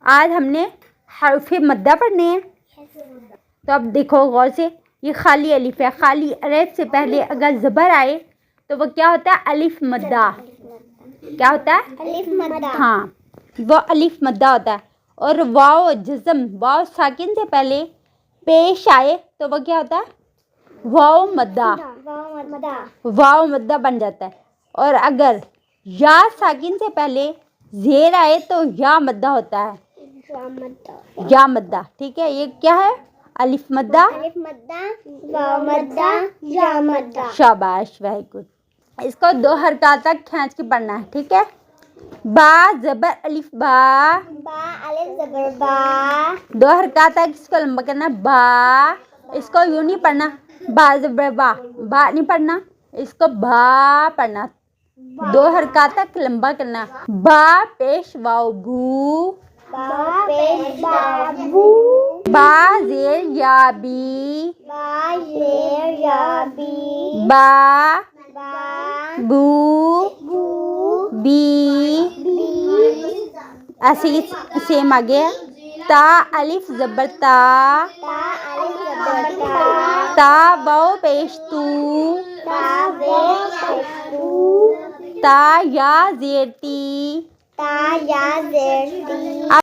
आज हमने हरफ़े मद्दा पढ़ने हैं। तो अब देखो गौर से, ये खाली अलिफ है। खाली अलिफ से पहले अगर ज़बर आए तो वो क्या होता है? अलिफ मद्दा। क्या होता है? अलिफ मद्दा। हाँ, वो अलिफ मद्दा होता है। और वाव जज़म, वाव साकिन से पहले पेश आए तो वो क्या होता है? वाव मद्दा। वाव मद्दा बन जाता है। और अगर या साकिन से पहले ज़ेर आए तो या मद्दा होता है। या मद्दा, ठीक है। ये क्या है? अलिफ मद्दा, अलिफ मद्दा, वाव मद्दा, या मद्दा। शाबाश, वेरी गुड। इसको 2 हरकत तक खींच के पढ़ना है, ठीक है। बा ज़बर अलिफ बा, बा अलिफ ज़बर बा। 2 हरकत तक इसको लंबा करना है। बा, इसको यूं नहीं पढ़ना, बा ज़बर बा, बा नहीं पढ़ना, इसको बा पढ़ना। 2 हरकत तक लंबा करना। बा पेश वाव बू, बा पेश बाबू। बा ज़ेर या बी, बा ज़ेर या बी। बा बा बू बू बी, बी। ऐसे ही सेम आगे है। ता अलिफ ज़बर ता, ता अलिफ ज़बर ता। ता वाव पेश तू, ता पेश तू। ता या ज़ेर ती, ता या ज़ेर ती।